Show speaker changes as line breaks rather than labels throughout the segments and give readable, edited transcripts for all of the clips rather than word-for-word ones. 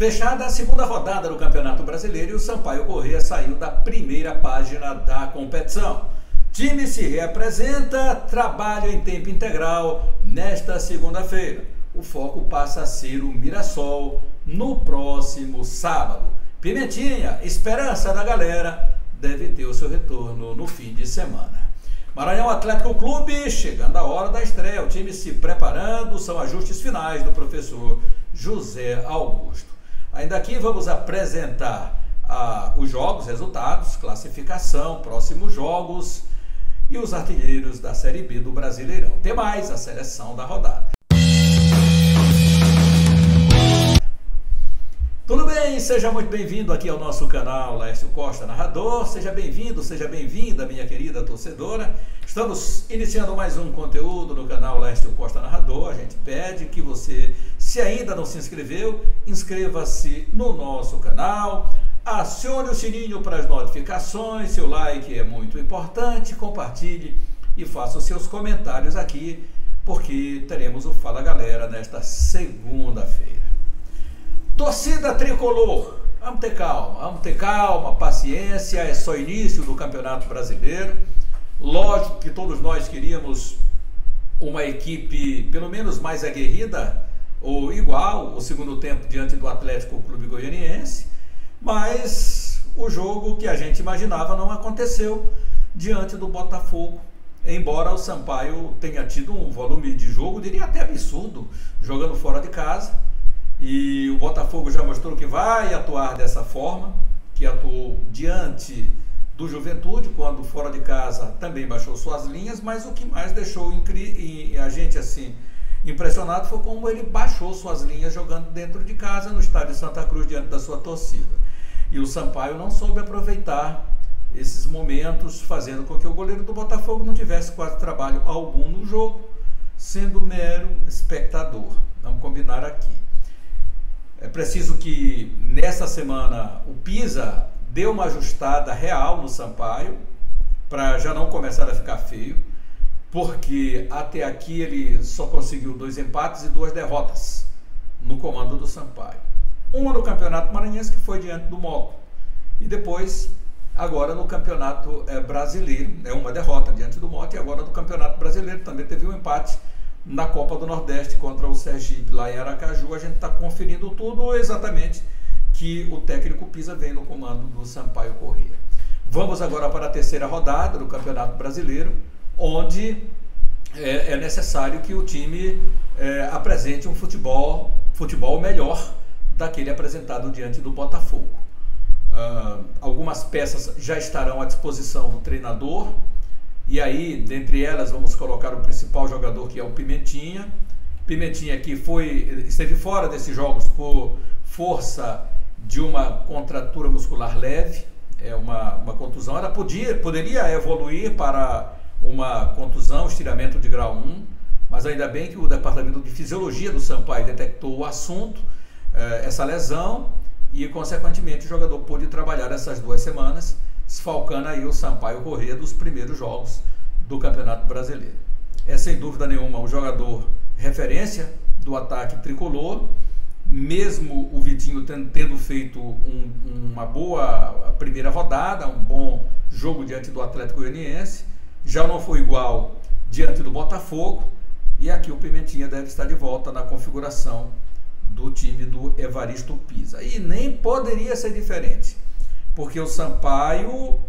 Fechada a segunda rodada do Campeonato Brasileiro e o Sampaio Corrêa saiu da primeira página da competição. Time se reapresenta, trabalho em tempo integral nesta segunda-feira. O foco passa a ser o Mirassol no próximo sábado. Pimentinha, esperança da galera, deve ter o seu retorno no fim de semana. Maranhão Atlético Clube, chegando a hora da estreia, o time se preparando, são ajustes finais do professor José Augusto. Ainda aqui vamos apresentar os jogos, resultados, classificação, próximos jogos e os artilheiros da Série B do Brasileirão. Tem mais a seleção da rodada. Tudo bem? Seja muito bem-vindo aqui ao nosso canal Laércio Costa Narrador. Seja bem-vindo, seja bem-vinda, minha querida torcedora. Estamos iniciando mais um conteúdo no canal Laércio Costa Narrador. A gente pede que você, se ainda não se inscreveu, inscreva-se no nosso canal, acione o sininho para as notificações, seu like é muito importante, compartilhe e faça os seus comentários aqui, porque teremos o Fala Galera nesta segunda-feira. Torcida tricolor, vamos ter calma, paciência, é só início do Campeonato Brasileiro. Lógico que todos nós queríamos uma equipe pelo menos mais aguerrida ou igual o segundo tempo diante do Atlético Clube Goianiense, mas o jogo que a gente imaginava não aconteceu diante do Botafogo, embora o Sampaio tenha tido um volume de jogo, diria até absurdo, jogando fora de casa. E o Botafogo já mostrou que vai atuar dessa forma, que atuou diante do Juventude, quando fora de casa também baixou suas linhas, mas o que mais deixou a gente assim impressionado foi como ele baixou suas linhas jogando dentro de casa no estádio Santa Cruz diante da sua torcida. E o Sampaio não soube aproveitar esses momentos, fazendo com que o goleiro do Botafogo não tivesse quase trabalho algum no jogo, sendo mero espectador. Vamos combinar aqui. É preciso que nessa semana o Pisa dê uma ajustada real no Sampaio, para já não começar a ficar feio, porque até aqui ele só conseguiu 2 empates e 2 derrotas no comando do Sampaio. Uma no Campeonato Maranhense, que foi diante do Moco, e depois, agora no Campeonato Brasileiro, uma derrota diante do Moco, e agora no Campeonato Brasileiro também teve um empate na Copa do Nordeste contra o Sergipe, lá em Aracaju. A gente está conferindo tudo exatamente que o técnico Pisa vem no comando do Sampaio Corrêa. Vamos agora para a terceira rodada do Campeonato Brasileiro, onde é necessário que o time apresente um futebol melhor daquele apresentado diante do Botafogo. Algumas peças já estarão à disposição do treinador, e aí, dentre elas, vamos colocar o principal jogador, que é o Pimentinha. Pimentinha que esteve fora desses jogos por força de uma contratura muscular leve, uma contusão. Ela poderia evoluir para uma contusão, estiramento de grau 1, mas ainda bem que o Departamento de Fisiologia do Sampaio detectou o assunto, essa lesão, e consequentemente o jogador pôde trabalhar essas 2 semanas, desfalcando aí o Sampaio Corrêa dos primeiros jogos do Campeonato Brasileiro. É sem dúvida nenhuma o jogador referência do ataque tricolor, mesmo o Vitinho tendo feito uma boa primeira rodada, um bom jogo diante do Atlético Goianiense, já não foi igual diante do Botafogo, e aqui o Pimentinha deve estar de volta na configuração do time do Evaristo Pisa. E nem poderia ser diferente, porque o Sampaio,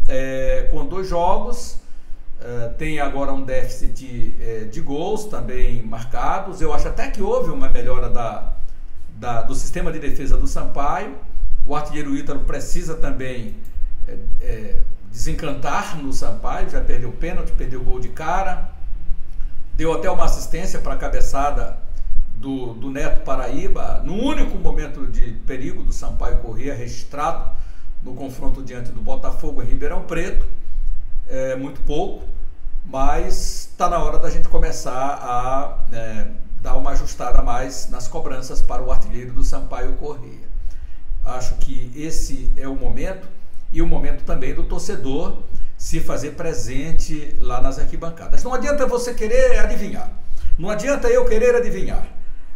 com 2 jogos, tem agora um déficit de gols também marcados. Eu acho até que houve uma melhora do sistema de defesa do Sampaio. O artilheiro Ítalo precisa também desencantar no Sampaio, já perdeu pênalti, perdeu gol de cara, deu até uma assistência para a cabeçada do Neto Paraíba, no único momento de perigo do Sampaio Corrêa registrado no confronto diante do Botafogo em Ribeirão Preto. Muito pouco, mas está na hora da gente começar a dar uma ajustada a mais nas cobranças para o artilheiro do Sampaio Corrêa. Acho que esse é o momento, e o momento também do torcedor se fazer presente lá nas arquibancadas. Não adianta você querer adivinhar, não adianta eu querer adivinhar.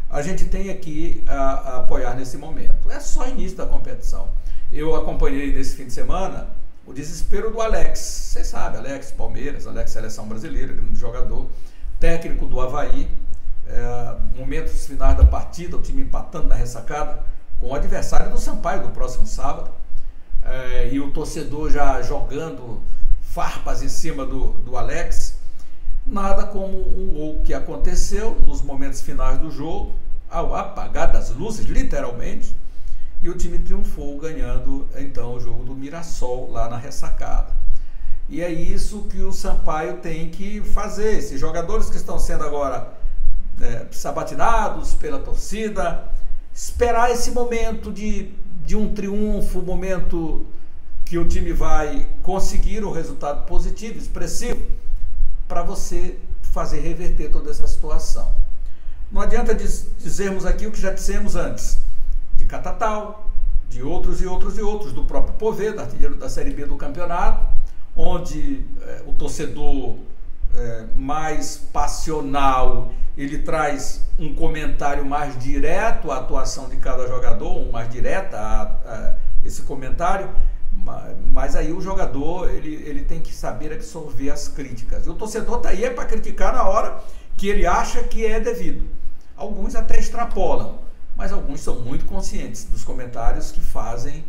a gente tem aqui a apoiar nesse momento. É só início da competição. Eu acompanhei nesse fim de semana o desespero do Alex. Você sabe, Alex Palmeiras, Alex Seleção Brasileira, grande jogador, técnico do Avaí. Momentos finais da partida, o time empatando na ressacada com o adversário do Sampaio do próximo sábado. E o torcedor já jogando farpas em cima do Alex. Nada como um gol que aconteceu nos momentos finais do jogo, ao apagar das luzes, literalmente, e o time triunfou, ganhando então o jogo do Mirassol lá na ressacada. E é isso que o Sampaio tem que fazer. Esses jogadores que estão sendo agora sabatinados pela torcida, esperar esse momento de um triunfo, momento que o time vai conseguir um resultado positivo, expressivo, para você fazer reverter toda essa situação. Não adianta dizermos aqui o que já dissemos antes, de Catatal, de outros, do próprio Poveda, artilheiro da Série B do campeonato, onde o torcedor mais passional, ele traz um comentário mais direto à atuação de cada jogador, mais direta a esse comentário, mas aí o jogador ele tem que saber absorver as críticas. E o torcedor está aí para criticar na hora que ele acha que é devido. Alguns até extrapolam, mas alguns são muito conscientes dos comentários que fazem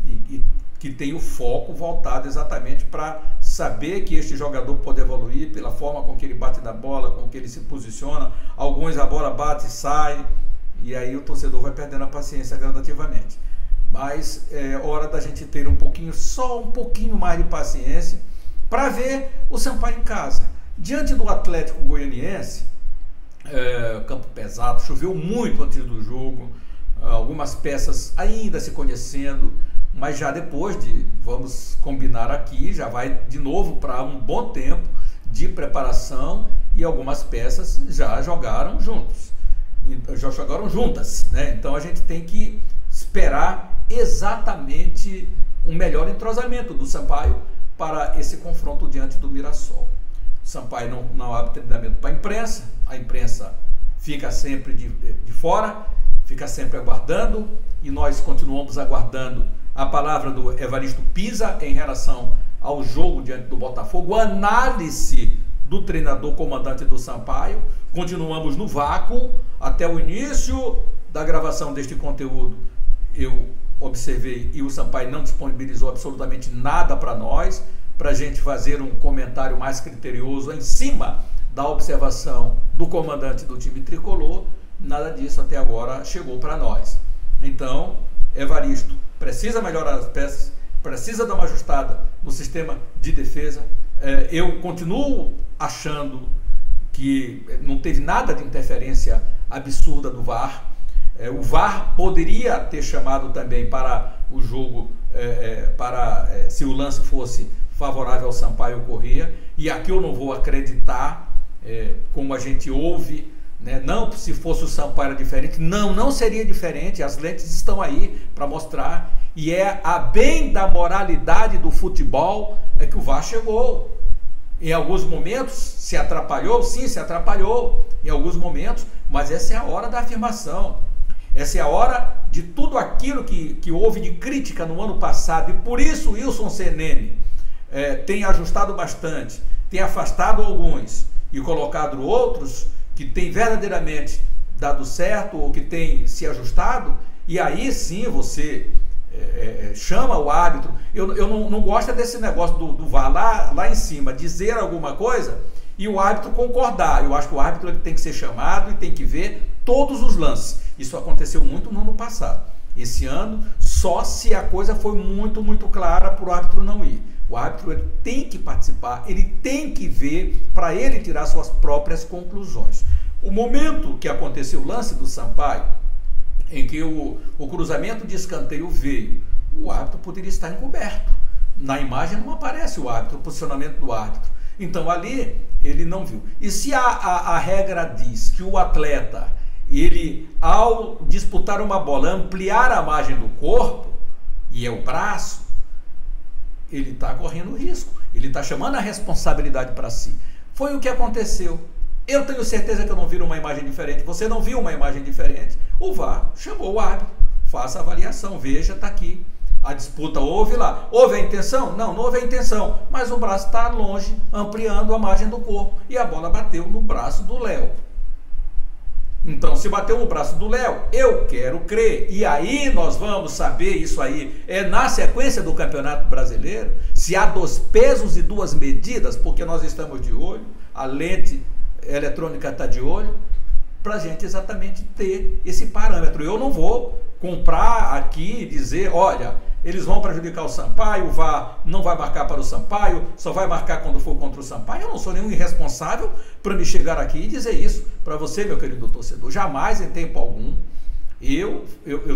e que tem o foco voltado exatamente para saber que este jogador pode evoluir pela forma com que ele bate na bola, com que ele se posiciona. Alguns a bola bate e sai, e aí o torcedor vai perdendo a paciência gradativamente. Mas é hora da gente ter só um pouquinho mais de paciência para ver o Sampaio em casa. Diante do Atlético Goianiense, campo pesado, choveu muito antes do jogo, algumas peças ainda se conhecendo, mas já depois vamos combinar aqui, já vai de novo para um bom tempo de preparação e algumas peças já jogaram juntas, né? Então a gente tem que esperar exatamente um melhor entrosamento do Sampaio para esse confronto diante do Mirassol. O Sampaio não abre treinamento para a imprensa fica sempre de fora, fica sempre aguardando, e nós continuamos aguardando a palavra do Evaristo Pisa em relação ao jogo diante do Botafogo, a análise do treinador comandante do Sampaio. Continuamos no vácuo até o início da gravação deste conteúdo. Eu observei e o Sampaio não disponibilizou absolutamente nada para nós, para a gente fazer um comentário mais criterioso em cima da observação do comandante do time tricolor. Nada disso até agora chegou para nós. Então, Evaristo precisa melhorar as peças, precisa dar uma ajustada no sistema de defesa. Eu continuo achando que não teve nada de interferência absurda do VAR. O VAR poderia ter chamado também para o jogo, se o lance fosse favorável ao Sampaio Corrêa, e aqui eu não vou acreditar, como a gente ouve, né? Não, se fosse o Sampaio era diferente. Não seria diferente, as lentes estão aí para mostrar, e é a bem da moralidade do futebol que o VAR chegou. Em alguns momentos se atrapalhou, sim, se atrapalhou em alguns momentos, mas essa é a hora da afirmação. Essa é a hora de tudo aquilo que houve de crítica no ano passado, e por isso o Wilson CNN tem ajustado bastante, tem afastado alguns e colocado outros que tem verdadeiramente dado certo ou que tem se ajustado, e aí sim você chama o árbitro. Eu não gosto desse negócio do VAR lá em cima, dizer alguma coisa e o árbitro concordar. Eu acho que o árbitro ele tem que ser chamado e tem que ver todos os lances. Isso aconteceu muito no ano passado. Esse ano, só se a coisa foi muito, muito clara para o árbitro não ir. O árbitro ele tem que participar, ele tem que ver para ele tirar suas próprias conclusões. O momento que aconteceu o lance do Sampaio, em que o cruzamento de escanteio veio, o árbitro poderia estar encoberto. Na imagem não aparece o árbitro, o posicionamento do árbitro. Então ali ele não viu. E se a regra diz que o atleta, ele ao disputar uma bola, ampliar a margem do corpo, e é o braço, ele está correndo risco, ele está chamando a responsabilidade para si. Foi o que aconteceu. Eu tenho certeza que eu não vi uma imagem diferente. Você não viu uma imagem diferente. O VAR chamou o árbitro. Faça a avaliação. Veja, está aqui. A disputa houve lá. Houve a intenção? Não, não houve a intenção. Mas o braço está longe, ampliando a margem do corpo. E a bola bateu no braço do Léo. Então, se bateu no braço do Léo, eu quero crer. E aí nós vamos saber isso aí. É na sequência do Campeonato Brasileiro. Se há 2 pesos e 2 medidas, porque nós estamos de olho. A lente eletrônica está de olho. Para a gente exatamente ter esse parâmetro. Eu não vou comprar aqui e dizer, olha, eles vão prejudicar o Sampaio, o VAR não vai marcar para o Sampaio, só vai marcar quando for contra o Sampaio. Eu não sou nenhum irresponsável para me chegar aqui e dizer isso para você, meu querido torcedor. Jamais, em tempo algum, eu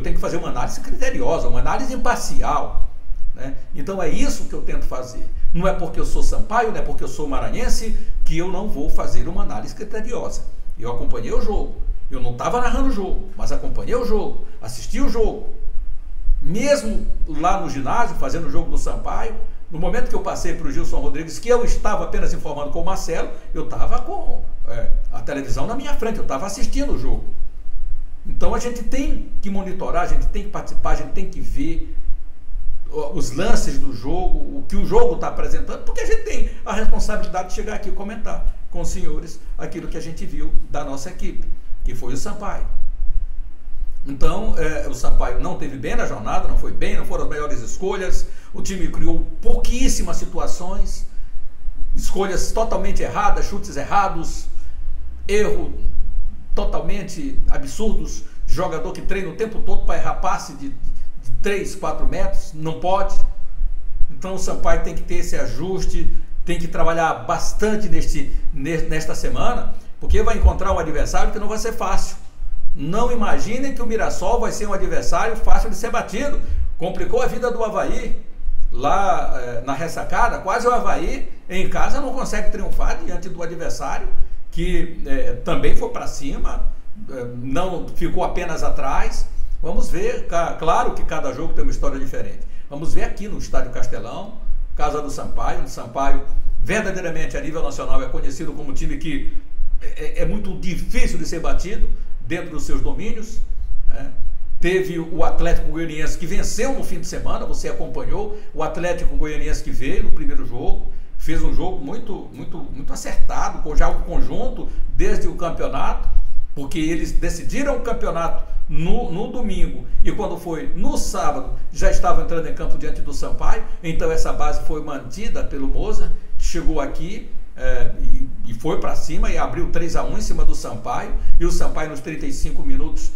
tenho que fazer uma análise criteriosa, uma análise imparcial, né? Então é isso que eu tento fazer. Não é porque eu sou Sampaio, não é porque eu sou maranhense que eu não vou fazer uma análise criteriosa. Eu acompanhei o jogo. Eu não estava narrando o jogo, mas acompanhei o jogo, assisti o jogo. Mesmo lá no ginásio, fazendo o jogo do Sampaio, no momento que eu passei para o Gilson Rodrigues, que eu estava apenas informando com o Marcelo, eu estava com a televisão na minha frente, eu estava assistindo o jogo. Então a gente tem que monitorar, a gente tem que participar, a gente tem que ver os lances do jogo, o que o jogo está apresentando, porque a gente tem a responsabilidade de chegar aqui e comentar com os senhores aquilo que a gente viu da nossa equipe, que foi o Sampaio. Então, o Sampaio não teve bem na jornada, não foi bem, não foram as melhores escolhas, o time criou pouquíssimas situações, escolhas totalmente erradas, chutes errados, erro totalmente absurdos, de jogador que treina o tempo todo para errar passe de 3, 4 metros, não pode. Então o Sampaio tem que ter esse ajuste, tem que trabalhar bastante nesta semana, porque vai encontrar um adversário que não vai ser fácil. Não imaginem que o Mirassol vai ser um adversário fácil de ser batido. Complicou a vida do Avaí lá na ressacada. Quase o Avaí em casa não consegue triunfar diante do adversário que também foi para cima, não ficou apenas atrás. Vamos ver, claro que cada jogo tem uma história diferente. Vamos ver aqui no Estádio Castelão, casa do Sampaio. O Sampaio, verdadeiramente a nível nacional, é conhecido como um time que é muito difícil de ser batido dentro dos seus domínios. Teve o Atlético Goianiense que venceu no fim de semana, você acompanhou o Atlético Goianiense que veio no primeiro jogo, fez um jogo muito acertado, com já o conjunto desde o campeonato, porque eles decidiram o campeonato no domingo, e quando foi no sábado já estavam entrando em campo diante do Sampaio. Então essa base foi mantida pelo Moza, que chegou aqui e foi para cima e abriu 3-1 em cima do Sampaio, e o Sampaio nos 35 minutos,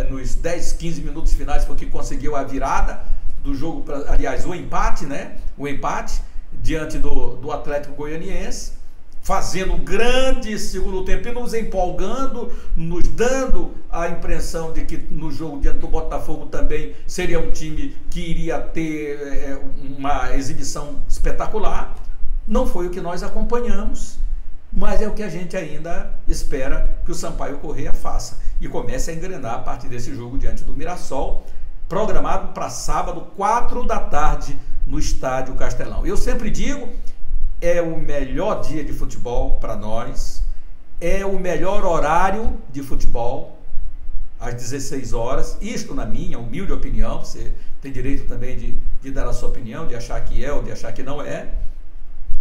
nos 10, 15 minutos finais foi que conseguiu a virada do jogo, aliás o empate, né? O empate diante do Atlético Goianiense, fazendo um grande segundo tempo e nos empolgando, nos dando a impressão de que no jogo diante do Botafogo também seria um time que iria ter uma exibição espetacular. Não foi o que nós acompanhamos, mas é o que a gente ainda espera que o Sampaio Corrêa faça e comece a engrenar a partir desse jogo diante do Mirassol, programado para sábado, 4 da tarde, no Estádio Castelão. Eu sempre digo, é o melhor dia de futebol para nós, é o melhor horário de futebol, às 16 horas, isto na minha humilde opinião. Você tem direito também de dar a sua opinião, de achar que é ou de achar que não é,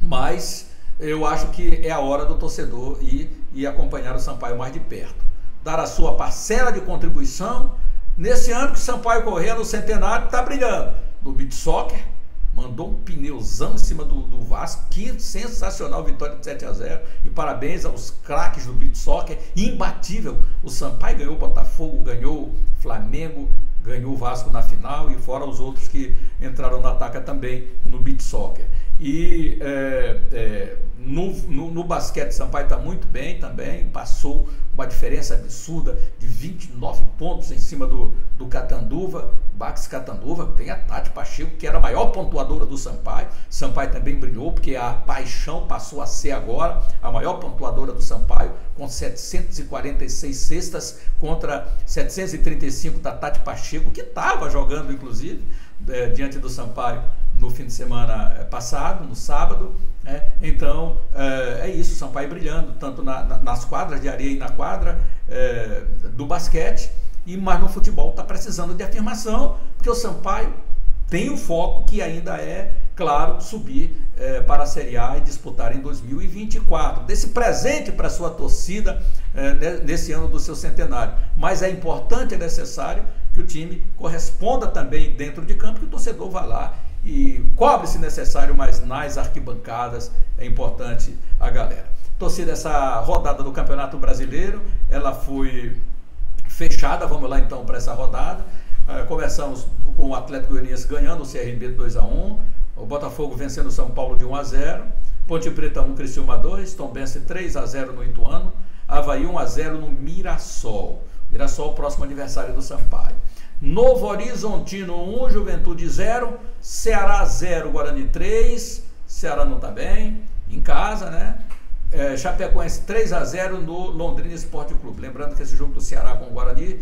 mas eu acho que é a hora do torcedor ir acompanhar o Sampaio mais de perto, dar a sua parcela de contribuição nesse ano que o Sampaio Corrêa no centenário está brilhando. No beach soccer, mandou um pneuzão em cima do Vasco, que sensacional vitória de 7-0, e parabéns aos craques do beach soccer, imbatível. O Sampaio ganhou o Botafogo, ganhou o Flamengo, ganhou o Vasco na final, e fora os outros que entraram na ataca também no beach soccer. E no basquete, Sampaio está muito bem também, passou com uma diferença absurda de 29 pontos em cima do Catanduva, Bax Catanduva. Tem a Tati Pacheco, que era a maior pontuadora do Sampaio. Sampaio também brilhou, porque a Paixão passou a ser agora a maior pontuadora do Sampaio, com 746 cestas contra 735 da Tati Pacheco, que estava jogando inclusive diante do Sampaio no fim de semana passado, no sábado. Então é isso, o Sampaio brilhando, tanto nas quadras de areia e na quadra do basquete, mas no futebol está precisando de afirmação, porque o Sampaio tem um foco que ainda é, claro, subir para a Série A e disputar em 2024. Desse presente para a sua torcida nesse ano do seu centenário. Mas é importante, é necessário que o time corresponda também dentro de campo, que o torcedor vá lá e cobre se necessário, mas nas arquibancadas é importante a galera. Torcida, essa rodada do Campeonato Brasileiro, ela foi fechada. Vamos lá então para essa rodada. Começamos com o Atlético Goianiense ganhando o CRB 2-1, o Botafogo vencendo o São Paulo de 1-0, Ponte Preta 1, Criciúma 2, Tombense 3-0 no Ituano, Avaí 1-0 no Mirassol. Mirassol, próximo aniversário do Sampaio. Novo Horizontino 1, Juventude 0, Ceará 0, Guarani 3, Ceará não está bem, em casa, né? Chapecoense 3-0 no Londrina Esporte Clube. Lembrando que esse jogo do Ceará com o Guarani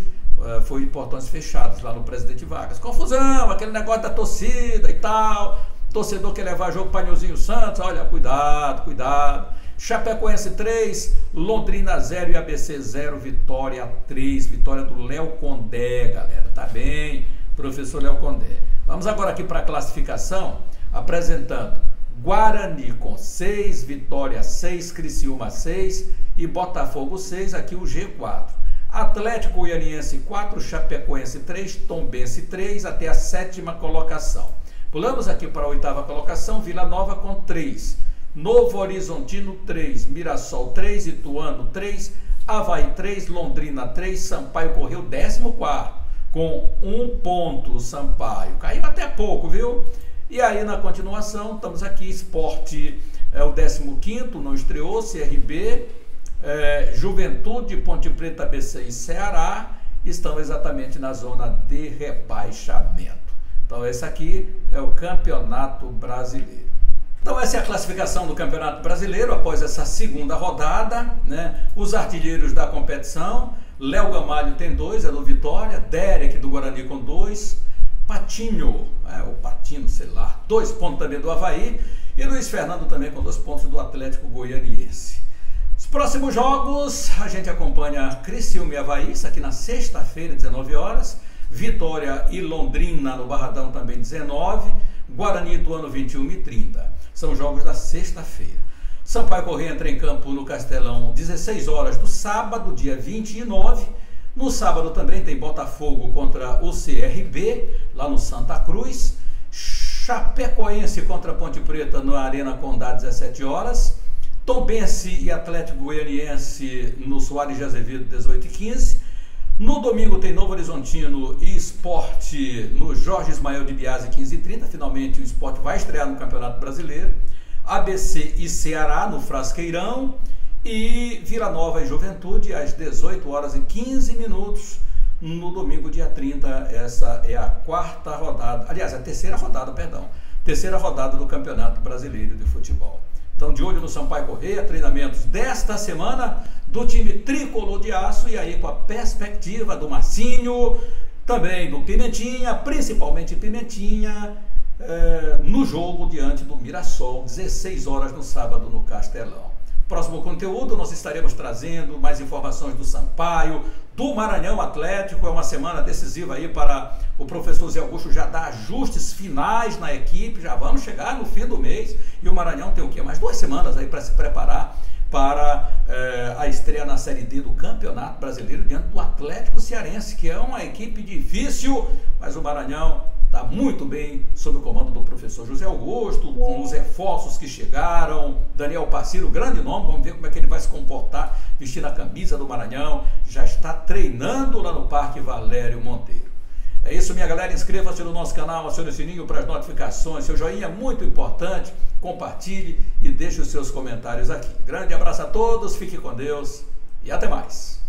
foi em portões fechados lá no Presidente Vargas. Confusão, aquele negócio da torcida e tal. Torcedor quer levar jogo para Nilzinho Santos. Olha, cuidado, cuidado. Chapecoense 3, Londrina 0 e ABC 0, Vitória 3. Vitória do Léo Condé, galera. Tá bem, professor Léo Condé. Vamos agora aqui para a classificação, apresentando Guarani com 6, Vitória 6, Criciúma 6 e Botafogo 6, aqui o G4. Atlético Goianiense 4, Chapecoense 3, Tombense 3, até a 7ª colocação. Pulamos aqui para a 8ª colocação, Vila Nova com 3, Novo Horizontino 3, Mirassol 3, Ituano 3, Avaí 3, Londrina 3, Sampaio Corrêa 14º, com 1 ponto. Sampaio caiu até pouco, viu? E aí na continuação, estamos aqui, Sport é o 15º, não estreou, CRB, Juventude, Ponte Preta, ABC e Ceará estão exatamente na zona de rebaixamento. Então esse aqui é o Campeonato Brasileiro. Então essa é a classificação do Campeonato Brasileiro após essa segunda rodada, né? Os artilheiros da competição: Léo Gamalho tem 2, é do Vitória, Derek do Guarani com 2, Patinho, ou Patino, sei lá, 2 pontos também do Avaí, e Luiz Fernando também com 2 pontos do Atlético Goianiense. Os próximos jogos, a gente acompanha Criciúma e Avaí, isso aqui na sexta-feira, 19 horas, Vitória e Londrina no Barradão também 19, Guarani e Ituano 21h30. São jogos da sexta-feira. Sampaio Corrêa entra em campo no Castelão 16 horas do sábado, dia 29. No sábado também tem Botafogo contra o CRB, lá no Santa Cruz. Chapecoense contra Ponte Preta na Arena Condá, 17 horas. Tombense e Atlético Goianiense no Soares de Azevedo, 18h15. No domingo tem Novo Horizontino e Sport no Jorge Ismael de Biase, 15h30. Finalmente o Sport vai estrear no Campeonato Brasileiro. ABC e Ceará no Frasqueirão. E Vila Nova e Juventude às 18h15 no domingo, dia 30. Essa é a quarta rodada, aliás, a terceira rodada, perdão. Terceira rodada do Campeonato Brasileiro de Futebol. Então, de olho no Sampaio Corrêa, treinamentos desta semana do time tricolor de aço, e aí com a perspectiva do Marcinho, também do Pimentinha, principalmente Pimentinha, no jogo diante do Mirassol, 16 horas no sábado no Castelão. Próximo conteúdo, nós estaremos trazendo mais informações do Sampaio, do Maranhão Atlético. É uma semana decisiva aí para o professor Zé Augusto já dar ajustes finais na equipe. Já vamos chegar no fim do mês e o Maranhão tem o quê? Mais 2 semanas aí para se preparar para a estreia na Série D do Campeonato Brasileiro diante do Atlético Cearense, que é uma equipe difícil, mas o Maranhão está muito bem sob o comando do professor José Augusto, com os reforços que chegaram. Daniel Parceiro, grande nome, vamos ver como é que ele vai se comportar vestindo a camisa do Maranhão. Já está treinando lá no Parque Valério Monteiro. É isso, minha galera. Inscreva-se no nosso canal, acione o sininho para as notificações. Seu joinha é muito importante. Compartilhe e deixe os seus comentários aqui. Grande abraço a todos, fique com Deus e até mais.